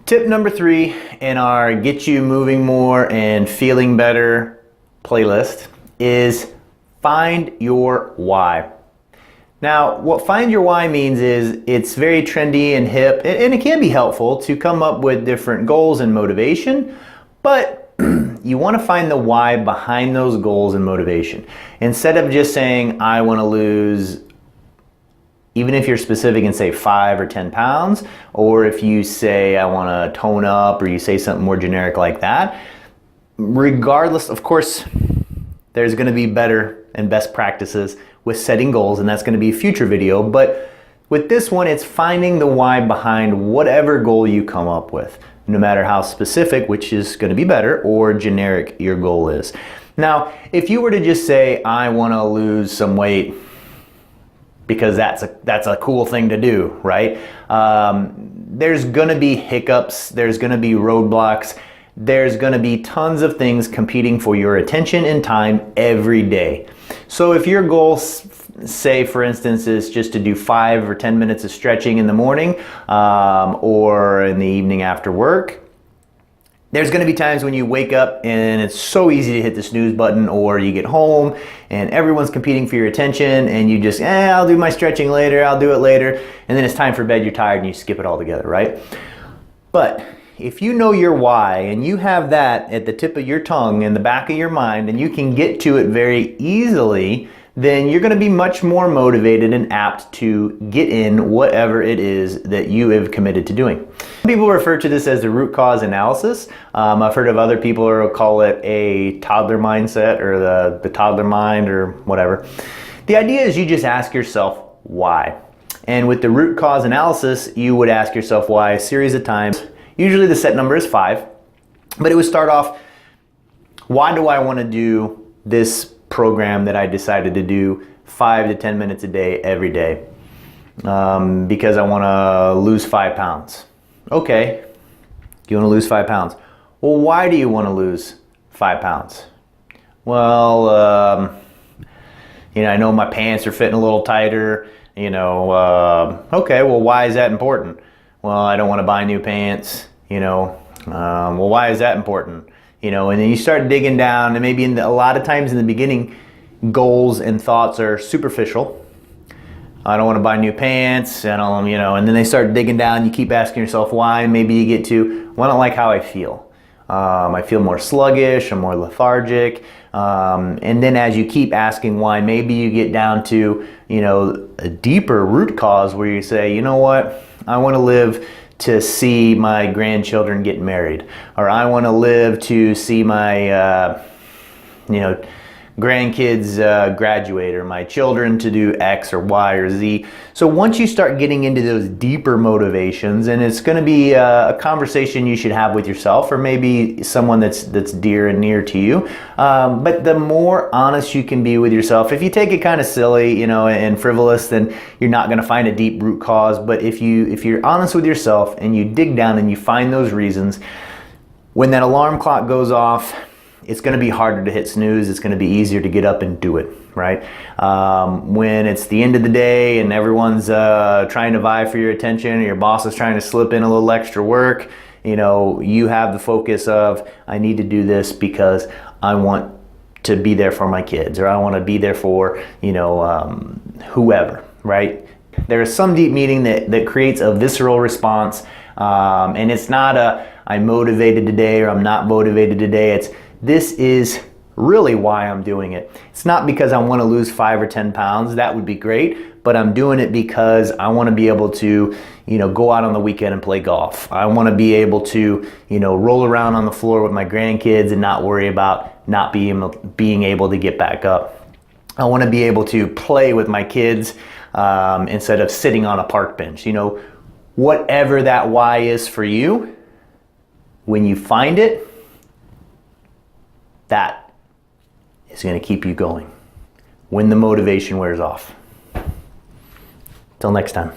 Tip number 3 in our Get You Moving More and Feeling Better playlist is find your why. Now, what find your why means is it's very trendy and hip, and it can be helpful to come up with different goals and motivation, but you want to find the why behind those goals and motivation. Instead of just saying, I want to lose, even if you're specific and say 5 or 10 pounds, or if you say, I want to tone up, or you say something more generic like that, regardless, of course, there's going to be better and best practices with setting goals, and that's going to be a future video. But with this one, it's finding the why behind whatever goal you come up with, no matter how specific, which is going to be better, or generic your goal is. Now, if you were to just say, I want to lose some weight, because that's a cool thing to do, right? There's going to be hiccups, there's going to be roadblocks, there's going to be tons of things competing for your attention and time every day. So if your goal, say for instance, is just to do 5 or 10 minutes of stretching in the morning or in the evening after work, there's going to be times when you wake up and it's so easy to hit the snooze button, or you get home and everyone's competing for your attention and you just, I'll do my stretching later, I'll do it later, and then it's time for bed, you're tired and you skip it all together, right? But if you know your why and you have that at the tip of your tongue in the back of your mind and you can get to it very easily, then you're going to be much more motivated and apt to get in whatever it is that you have committed to doing. People refer to this as the root cause analysis. I've heard of other people who call it a toddler mindset, or the toddler mind, or whatever. The idea is you just ask yourself why. And with the root cause analysis, you would ask yourself why a series of times. Usually the set number is 5, but it would start off, why do I want to do this program that I decided to do 5 to 10 minutes a day every day? Because I want to lose 5 pounds. Okay, you want to lose 5 pounds. Well, why do you want to lose 5 pounds? Well, I know my pants are fitting a little tighter, okay, well, why is that important? Well, I don't want to buy new pants, well, why is that important? And then you start digging down, and maybe a lot of times in the beginning, goals and thoughts are superficial. I don't want to buy new pants, and then they start digging down, you keep asking yourself why, and maybe you get to, well, I don't like how I feel. I feel more sluggish, I'm more lethargic, and then as you keep asking why, maybe you get down to, a deeper root cause where you say, you know what, I want to live to see my grandchildren get married, or I want to live to see my, grandkids graduate, or my children to do X or Y or Z. So once you start getting into those deeper motivations, and it's going to be a conversation you should have with yourself, or maybe someone that's dear and near to you. But the more honest you can be with yourself, if you take it kind of silly, and frivolous, then you're not going to find a deep root cause. But if you're honest with yourself and you dig down and you find those reasons, when that alarm clock goes off, it's going to be harder to hit snooze. It's going to be easier to get up and do it, right? When it's the end of the day and everyone's trying to vie for your attention, or your boss is trying to slip in a little extra work, you have the focus of, I need to do this because I want to be there for my kids, or I want to be there for, whoever, right? There is some deep meaning that creates a visceral response, and it's not I'm motivated today or I'm not motivated today. This is really why I'm doing it. It's not because I want to lose 5 or 10 pounds. That would be great, but I'm doing it because I want to be able to, go out on the weekend and play golf. I want to be able to, roll around on the floor with my grandkids and not worry about not being able to get back up. I want to be able to play with my kids instead of sitting on a park bench. Whatever that why is for you, when you find it, that is going to keep you going when the motivation wears off. Till next time.